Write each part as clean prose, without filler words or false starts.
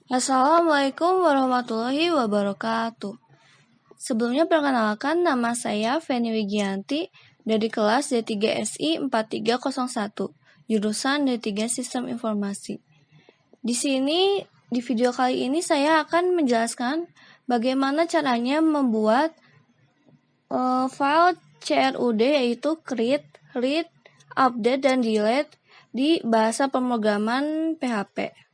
Assalamualaikum warahmatullahi wabarakatuh. Sebelumnya perkenalkan, nama saya Feni Wigianti dari kelas D3SI 4301, jurusan D3 Sistem Informasi. Di video kali ini saya akan menjelaskan bagaimana caranya membuat file CRUD, yaitu create, read, update, dan delete di bahasa pemrograman PHP.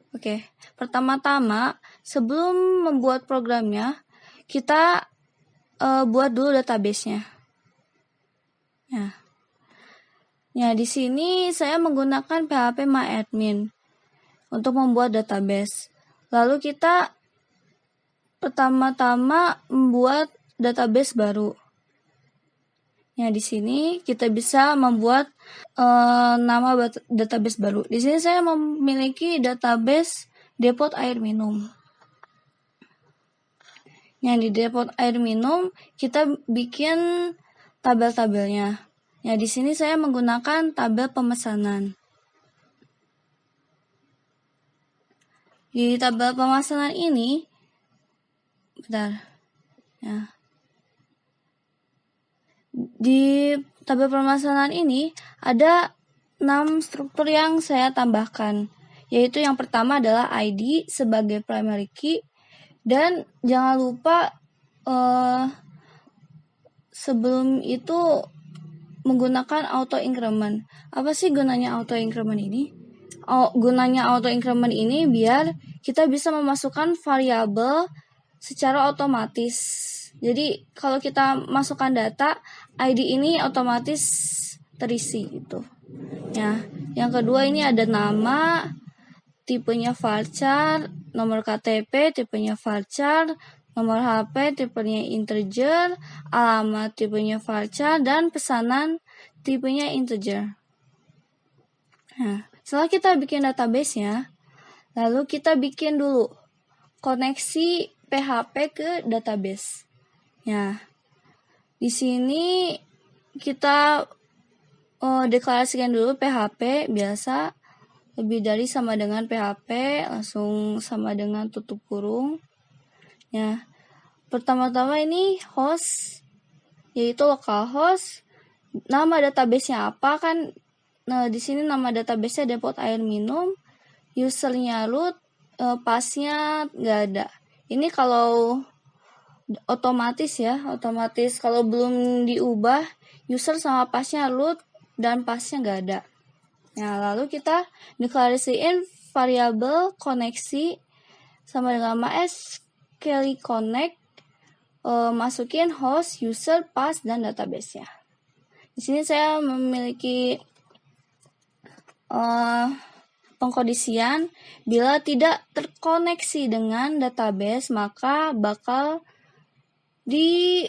Oke, pertama-tama sebelum membuat programnya, kita buat dulu database-nya. Ya, di sini saya menggunakan PHP MyAdmin untuk membuat database. Lalu kita pertama-tama membuat database baru. Ya, di sini kita bisa membuat nama database baru. Di sini saya memiliki database depot air minum. Yang di depot air minum kita bikin tabel-tabelnya. Ya, di sini saya menggunakan tabel pemesanan. Di tabel pemesanan ini, di tabel pemesanan ini ada 6 struktur yang saya tambahkan, yaitu yang pertama adalah ID sebagai primary key, dan jangan lupa sebelum itu menggunakan auto increment. Apa sih gunanya auto increment ini? Gunanya auto increment ini biar kita bisa memasukkan variabel secara otomatis. Jadi kalau kita masukkan data, ID ini otomatis terisi gitu. Ya, yang kedua ini ada nama, tipenya varchar, nomor KTP tipenya varchar, nomor HP tipenya integer, alamat tipenya varchar, dan pesanan tipenya integer. Nah, setelah kita bikin database-nya, lalu kita bikin dulu koneksi PHP ke database. Ya, di sini kita deklarasikan dulu PHP biasa, lebih dari sama dengan PHP, langsung sama dengan tutup kurung. Ya, pertama-tama ini host, yaitu localhost. Nama database-nya apa kan? Nah, di sini nama database-nya depot air minum, usernya root, passnya nggak ada. Ini kalau otomatis ya, otomatis kalau belum diubah, user sama passnya root dan passnya nggak ada. Nah, lalu kita deklarasiin variabel koneksi sama dengan MySQL connect, masukin host, user, pass, dan database-nya. Di sini saya memiliki pengkondisian bila tidak terkoneksi dengan database, maka bakal di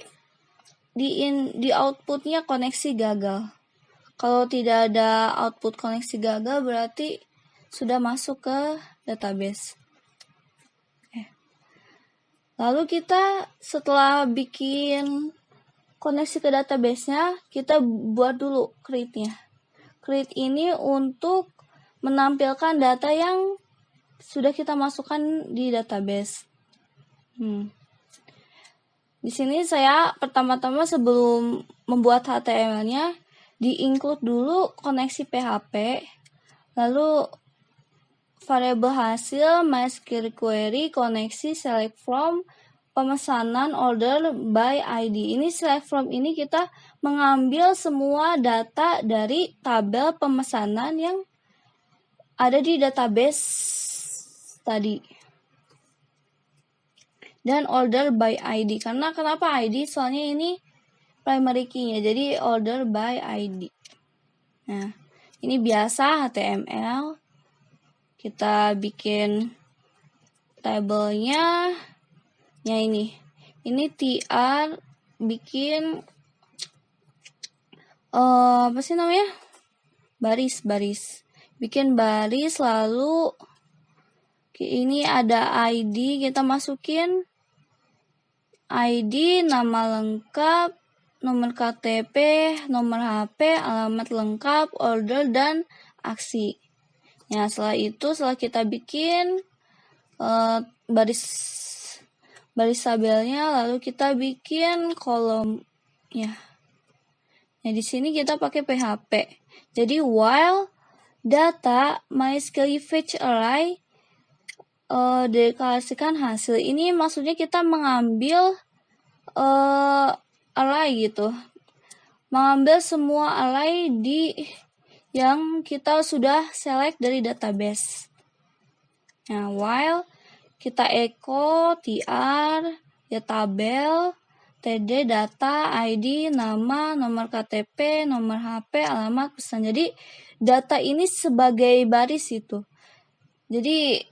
outputnya koneksi gagal. Kalau tidak ada output koneksi gagal, berarti sudah masuk ke database. Lalu kita setelah bikin koneksi ke database-nya, kita buat dulu create-nya. Create ini untuk menampilkan data yang sudah kita masukkan di database. Di sini saya pertama-tama sebelum membuat HTML-nya, di-include dulu koneksi PHP, lalu variabel hasil, MySQL query, koneksi, select from, pemesanan, order by ID. Ini select from ini kita mengambil semua data dari tabel pemesanan yang ada di database tadi. Dan order by ID. Kenapa ID? Soalnya ini primary key-nya, jadi order by ID. Nah, ini biasa HTML. Kita bikin tabelnya. Ya, ini tr bikin apa sih namanya? Baris. Bikin baris, lalu ini ada ID, kita masukin ID, nama lengkap, nomor KTP, nomor HP, alamat lengkap, order, dan aksi. Ya, setelah kita bikin baris tabelnya, lalu kita bikin kolom ya. Nah, di sini kita pakai PHP. Jadi while data MySQL fetch array deklarasikan hasil. Ini maksudnya kita mengambil array gitu. Mengambil semua array yang kita sudah select dari database. Nah, while kita echo tr ya tabel td data id nama nomor KTP nomor HP alamat pesan. Jadi data ini sebagai baris itu. Jadi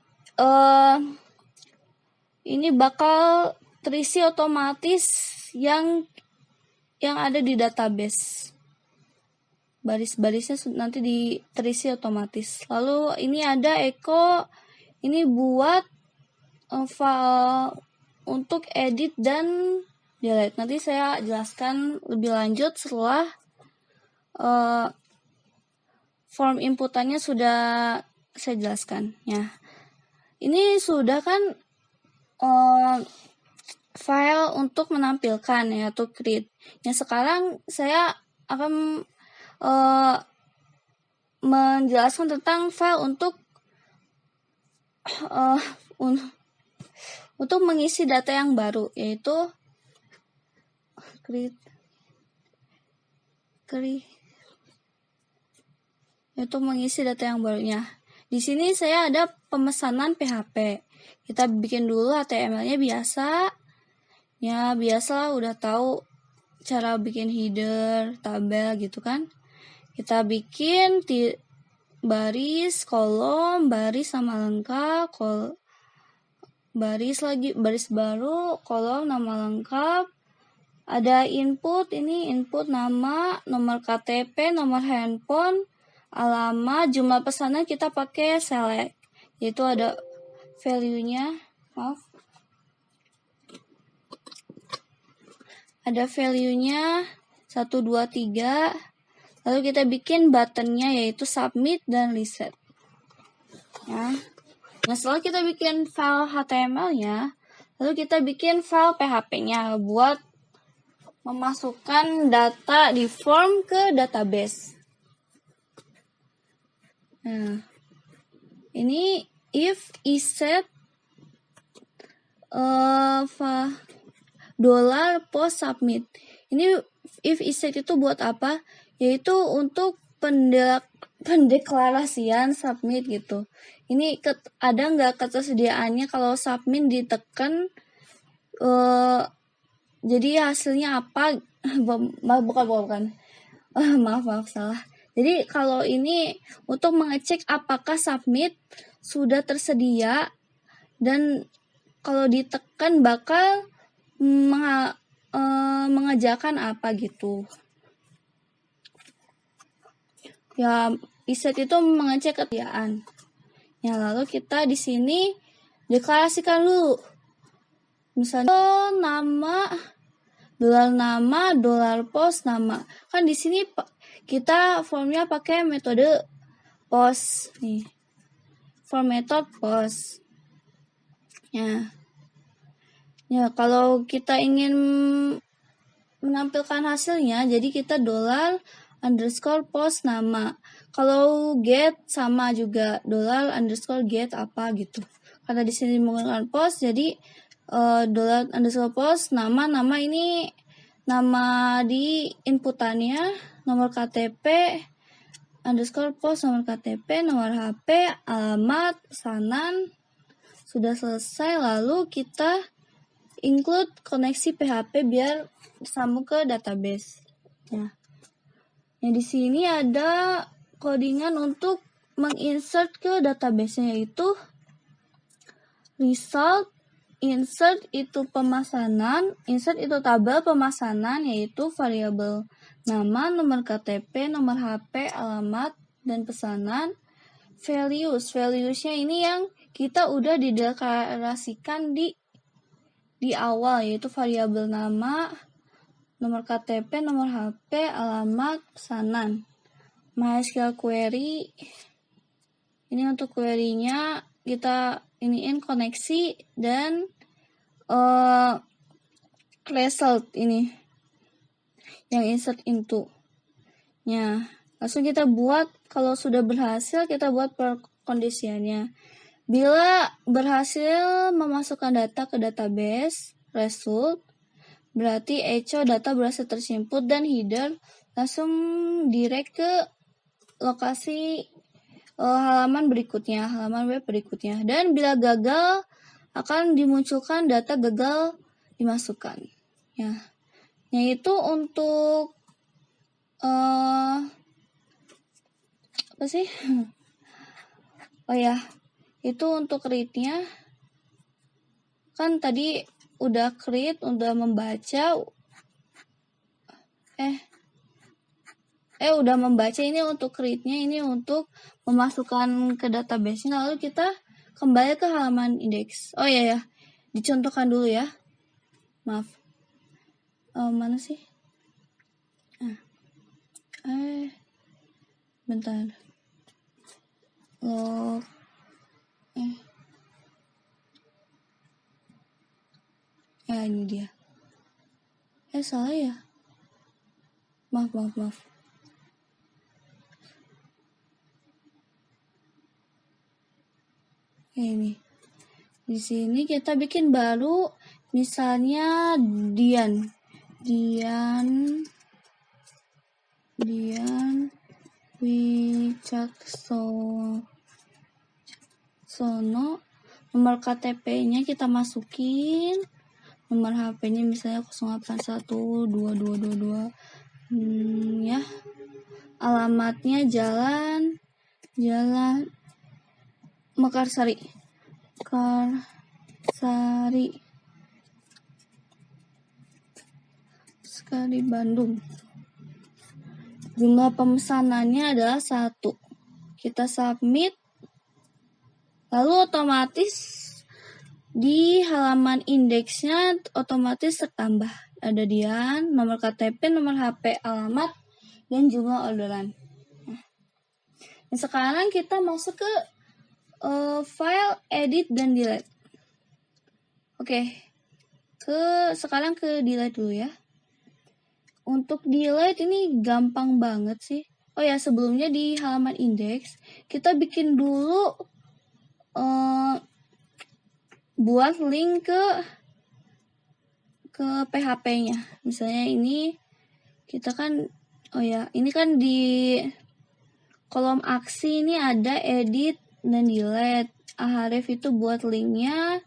ini bakal terisi otomatis yang ada di database. Baris-barisnya nanti terisi otomatis. Lalu ini ada echo, ini buat file untuk edit dan delete. Nanti saya jelaskan lebih lanjut setelah form inputannya sudah saya jelaskan ya. Ini sudah kan file untuk menampilkan ya, to create. Yang sekarang saya akan menjelaskan tentang file untuk mengisi data yang baru, yaitu mengisi data yang barunya. Di sini saya ada pemesanan PHP. Kita bikin dulu HTML-nya biasa. Ya, biasa udah tahu cara bikin header, tabel gitu kan. Kita bikin baris, kolom, baris sama lengkap, baris baru, kolom, nama lengkap. Ada input, ini input nama, nomor KTP, nomor handphone, alamat, jumlah pesanan kita pakai select, yaitu ada value-nya, ada value-nya 1, 2, 3. Lalu kita bikin button-nya yaitu submit dan reset. Ya. Nah, setelah kita bikin file HTML-nya, lalu kita bikin file PHP-nya buat memasukkan data di form ke database. Nah, ini if iset $post submit. Ini if iset itu buat apa? Yaitu untuk pendeklarasian submit gitu. Ini ada nggak ketersediaannya kalau submit ditekan, jadi hasilnya apa? bukan. Maaf salah. Jadi kalau ini untuk mengecek apakah submit sudah tersedia dan kalau ditekan bakal mengerjakan apa gitu. Ya, iset itu mengecek ketersediaan. Ya, lalu kita di sini deklarasikan dulu. Misalnya nama, $post nama. Kan di sini kita formnya pakai metode post nih. Form method post. Ya, kalau kita ingin menampilkan hasilnya, jadi kita $_post nama. Kalau get sama juga $_get apa gitu. Karena di sini menggunakan post, jadi $_post nama ini nama di inputannya, nomor KTP $_post nomor KTP, nomor HP, alamat, pesanan. Sudah selesai, lalu kita include koneksi PHP biar sambung ke database. Ya. Nah, di sini ada codingan untuk menginsert ke database-nya, yaitu result. Insert itu pemesanan, insert itu tabel pemesanan, yaitu variabel nama, nomor KTP, nomor HP, alamat, dan pesanan. Values-nya ini yang kita udah dideklarasikan di awal, yaitu variabel nama, nomor KTP, nomor HP, alamat, pesanan. MySQL query, ini untuk query-nya kita iniin koneksi dan result ini yang insert into nya. Langsung kita buat, kalau sudah berhasil kita buat perkondisiannya. Bila berhasil memasukkan data ke database result, berarti echo data berhasil tersinput, dan header langsung direct ke lokasi halaman berikutnya, halaman web berikutnya. Dan bila gagal, akan dimunculkan data gagal dimasukkan. Ya, yaitu untuk apa sih? Oh ya, itu untuk read-nya. Kan tadi udah create, udah membaca. Udah membaca, ini untuk create-nya, ini untuk memasukkan ke database-nya. Lalu kita kembali ke halaman indeks. Oh iya ya, dicontohkan dulu ya. Maaf. Mana sih? Bentar. Ini dia. Salah ya. Maaf. Ini. Di sini kita bikin baru, misalnya Dian Wicaksono. Nomor KTP-nya kita masukin, nomor HP-nya misalnya 0812222, ya. Alamatnya Jalan Mekarsari sekali Bandung. Jumlah pemesanannya adalah 1. Kita submit, lalu otomatis di halaman indeksnya otomatis tertambah. Ada Dian, nomor KTP, nomor HP, alamat, dan jumlah orderan. Nah, sekarang kita masuk ke file, edit, dan delete. Oke. Sekarang ke delete dulu ya. Untuk delete ini gampang banget sih. Oh ya, sebelumnya di halaman indeks kita bikin dulu buat link ke PHP-nya. Misalnya ini kita kan, ini kan di kolom aksi ini ada edit dan delete. Ahref itu buat linknya,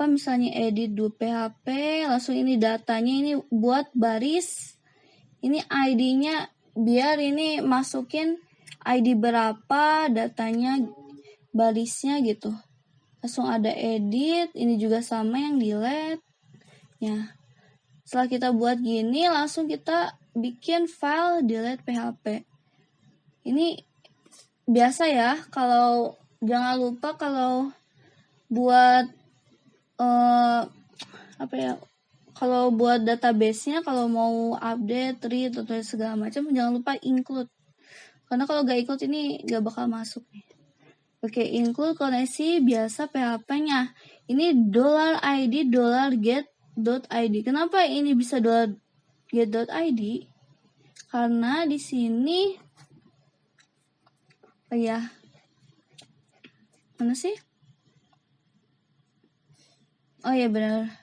misalnya edit 2 PHP, langsung ini datanya ini buat baris. Ini ID-nya, biar ini masukin ID berapa, datanya, barisnya gitu. Langsung ada edit, ini juga sama yang delete. Ya. Setelah kita buat gini, langsung kita bikin file delete PHP. Ini biasa ya, jangan lupa kalau buat kalau buat database-nya, kalau mau update, read, atau segala macam, jangan lupa include. Karena kalau gak include ini gak bakal masuk. Oke, include koneksi biasa PHP-nya. Ini $ID $get.id. Kenapa ini bisa $get.id? Karena di sini mana sih? Oh ya benar.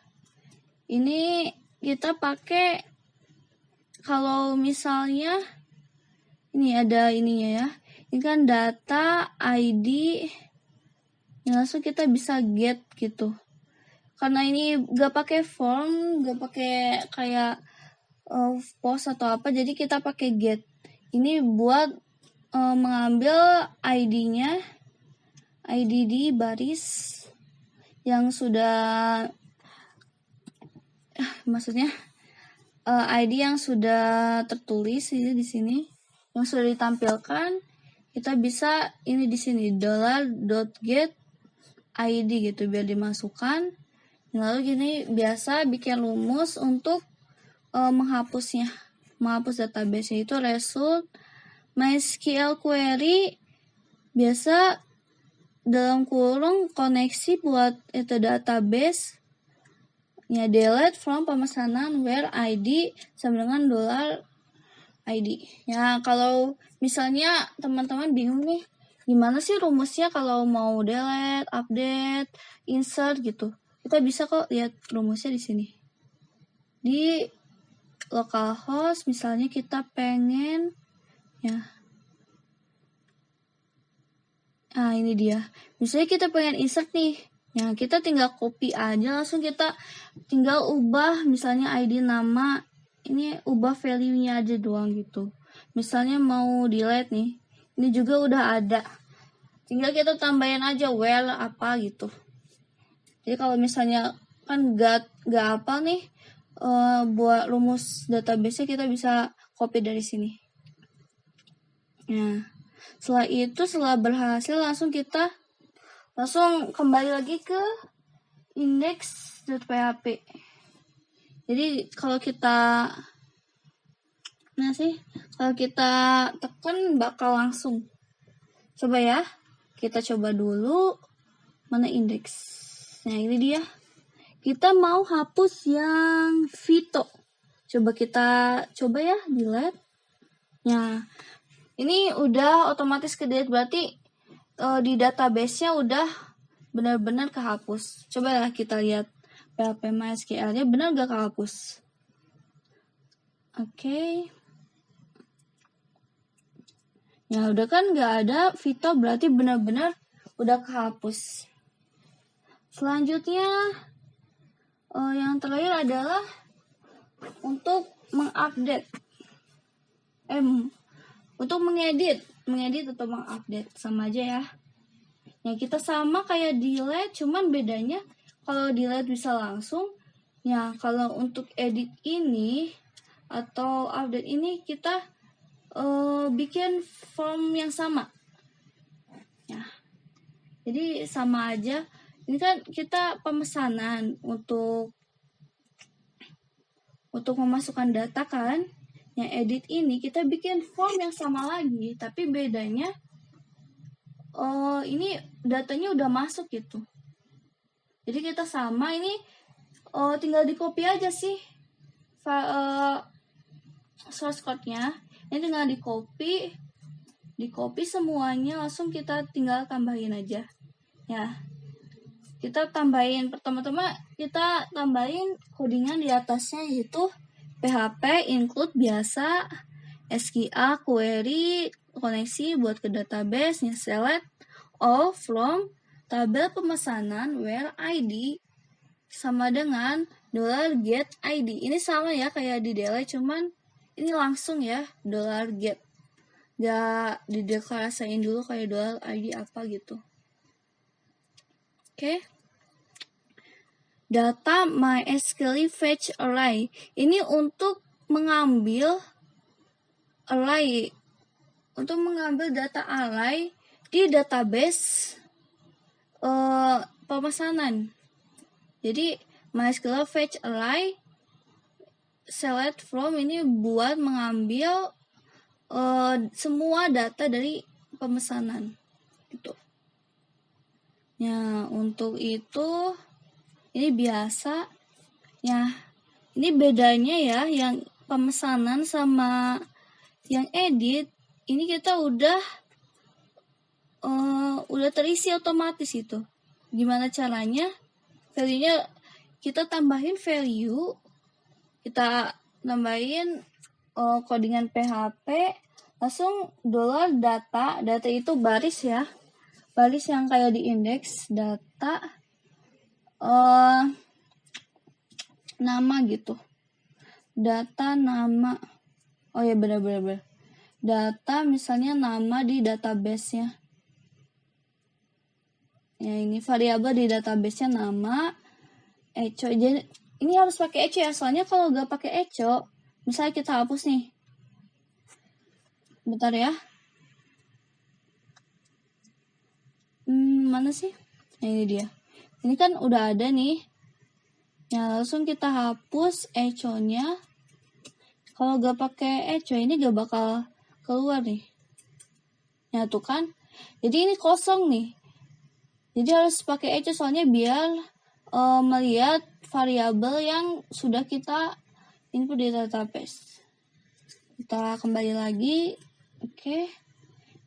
Ini kita pakai kalau misalnya ini ada ininya ya. Ini kan data ID, ya langsung kita bisa get gitu. Karena ini gak pakai form, gak pakai kayak post atau apa, jadi kita pakai get. Ini buat mengambil ID-nya, ID di baris yang sudah maksudnya ID yang sudah tertulis ini di sini, yang sudah ditampilkan, kita bisa ini di sini $.get.id gitu biar dimasukkan. Lalu gini biasa bikin rumus untuk menghapus database, yaitu result MySQL query biasa dalam kurung koneksi buat itu database ya, delete from pemesanan where ID sama dengan $ID. Ya, kalau misalnya teman-teman bingung nih, gimana sih rumusnya kalau mau delete, update, insert gitu. Kita bisa kok lihat rumusnya di sini. Di localhost misalnya kita pengen ya. Nah, ini dia. Misalnya kita pengen insert nih. Ya, kita tinggal copy aja, langsung kita tinggal ubah misalnya ID nama, ini ubah value-nya aja doang gitu. Misalnya mau delete nih, ini juga udah ada. Tinggal kita tambahin aja where apa gitu. Jadi kalau misalnya kan gak apa nih, buat rumus database-nya kita bisa copy dari sini. Nah, setelah berhasil langsung kembali lagi ke index.php. Jadi kalau kita tekan bakal langsung. Coba ya, kita coba dulu mana indeks. Nah, ini dia. Kita mau hapus yang Vito. Coba ya, delete. Nah, ini udah otomatis ke delete, berarti di database-nya udah benar-benar kehapus. Coba ya kita lihat PHP MySQL-nya benar gak kehapus. Oke. Ya udah kan gak ada Vito, berarti benar-benar udah kehapus. Selanjutnya yang terakhir adalah untuk mengupdate. Untuk mengedit atau mengupdate sama aja ya. Ya kita sama kayak delete, cuman bedanya kalau delete bisa langsung. Ya kalau untuk edit ini atau update ini kita bikin form yang sama. Ya. Jadi sama aja. Ini kan kita pemesanan untuk memasukkan data kan. Yang edit ini kita bikin form yang sama lagi, tapi bedanya ini datanya udah masuk gitu. Jadi kita sama, ini tinggal di copy aja sih source code-nya. Ini tinggal di copy semuanya, langsung kita tinggal tambahin aja. Ya. Kita tambahin pertama-tama kita tambahin codingan di atasnya, yaitu PHP include biasa, SQL query koneksi buat ke database, select all from tabel pemesanan where ID sama dengan $get ID. Ini sama ya kayak di delete, cuman ini langsung ya $get. Gak dideklarasiin dulu kayak $ID apa gitu. Oke. Data MySQL fetch array. Ini untuk mengambil array, data array di database pemesanan. Jadi MySQL fetch array select from ini buat mengambil semua data dari pemesanan gitu. Ya, untuk itu ini biasa ya. Ini bedanya ya, yang pemesanan sama yang edit ini kita udah terisi otomatis itu. Gimana caranya? Value-nya kita tambahin value, kita tambahin codingan PHP, langsung $data itu baris ya, baris yang kayak di indeks data nama gitu, data nama, oh ya benar data misalnya nama di database-nya. Ya ini variabel di database-nya nama, echo. Jadi ini harus pakai echo ya, soalnya kalau gak pakai echo, misalnya kita hapus nih. Bentar ya. Mana sih? Nah, ini dia. Ini kan udah ada nih. Ya langsung kita hapus echo-nya. Kalau gak pakai echo ini gak bakal keluar nih. Ya tuh kan. Jadi ini kosong nih. Jadi harus pakai echo soalnya biar melihat variabel yang sudah kita input di database. Kita kembali lagi. Oke.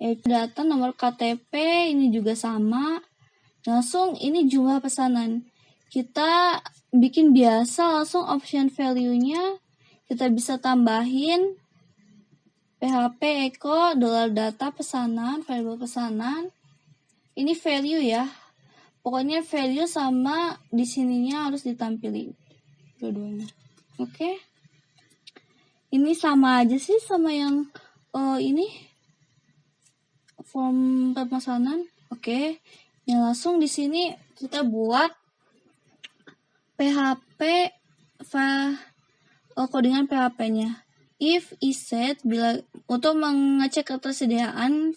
Data nomor KTP ini juga sama. Langsung ini jumlah pesanan. Kita bikin biasa langsung option value-nya kita bisa tambahin PHP echo $data pesanan, variabel pesanan. Ini value ya. Pokoknya value sama di sininya harus ditampilin dua-duanya. Oke. Ini sama aja sih sama yang ini form pemesanan. Oke. Yang langsung di sini kita buat PHP codingan PHP-nya. If iset bila untuk mengecek ketersediaan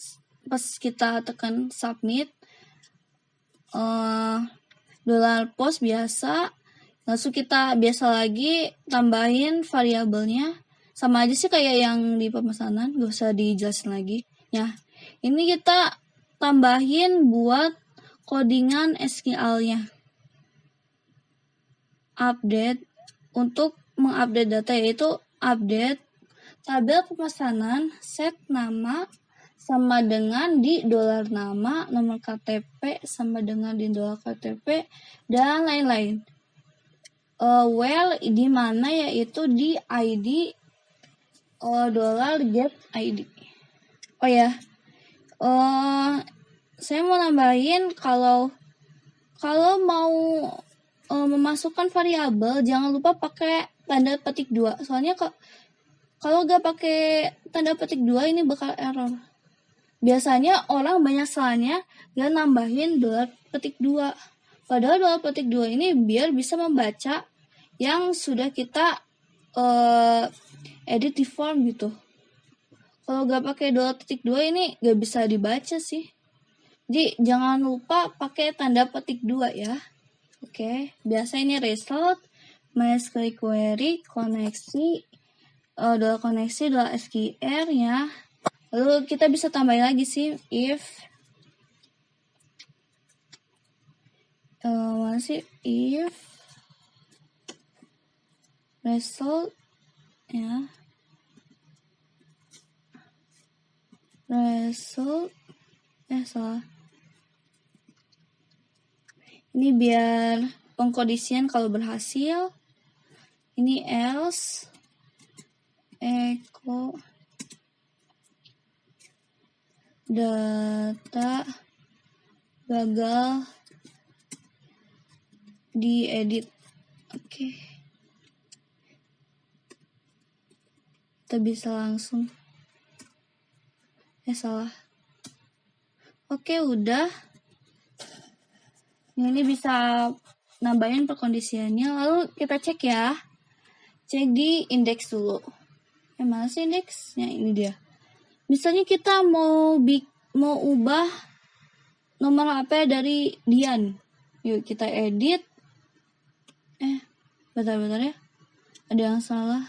pas kita tekan submit $post biasa, langsung kita biasa lagi tambahin variabelnya sama aja sih kayak yang di pemesanan, gak usah dijelasin lagi ya. Ini kita tambahin buat codingan SQL-nya. Update untuk mengupdate data yaitu update tabel pemesanan set nama sama dengan di $nama, nomor KTP sama dengan di $KTP dan lain-lain. Well di mana yaitu di ID $get ID. Oh ya, saya mau nambahin kalau mau memasukkan variabel jangan lupa pakai tanda petik 2. Soalnya kalau gak pakai tanda petik 2 ini bakal error. Biasanya orang banyak salahnya gak nambahin $2. Padahal $2 ini biar bisa membaca yang sudah kita edit di form gitu. Kalau gak pakai $2 ini gak bisa dibaca sih. Jadi jangan lupa pakai tanda petik 2 ya. Oke, biasa ini result, MySQL query, koneksi, koneksi, SQR ya. Lalu kita bisa tambahin lagi sih if mana sih if result ya result salah. Ini biar pengkondisian kalau berhasil. Ini else echo data gagal diedit. Oke. Kita bisa langsung. Salah. Oke, udah. Ini bisa nambahin perkondisiannya. Lalu kita cek ya. Cek di indeks dulu. Mana sih indeksnya? Ini dia. Misalnya kita mau ubah nomor HP dari Dian. Yuk kita edit. Bentar ya. Ada yang salah.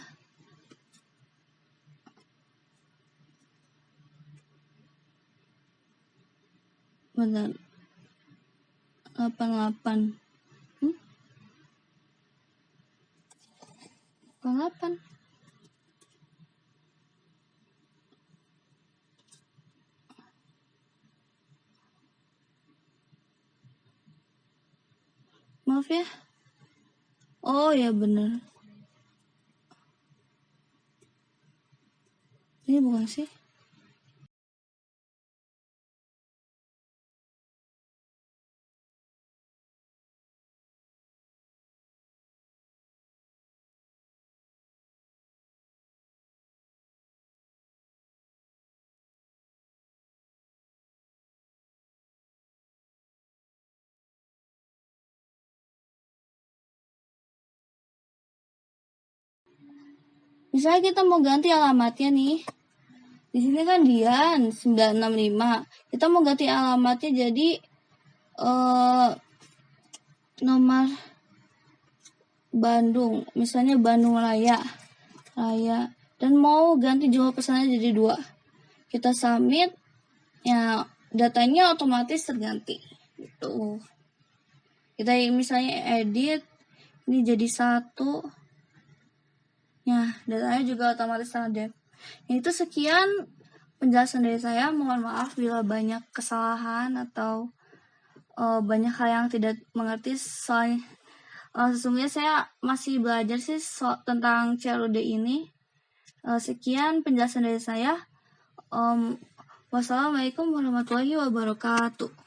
Bentar. 88. 88. Maaf ya. Oh ya bener. Ini bukan sih. Misalnya kita mau ganti alamatnya nih. Di sini kan Dian 965. Kita mau ganti alamatnya jadi nomor Bandung. Misalnya Bandung Raya. Dan mau ganti jumlah pesannya jadi 2. Kita submit. Ya, datanya otomatis terganti. Gitu. Kita misalnya edit, ini jadi 1. Ya, datanya juga otomatis ada. Itu sekian penjelasan dari saya. Mohon maaf bila banyak kesalahan atau banyak hal yang tidak mengerti. Soalnya sesungguhnya saya masih belajar sih tentang CLUD ini. Sekian penjelasan dari saya. Wassalamualaikum warahmatullahi wabarakatuh.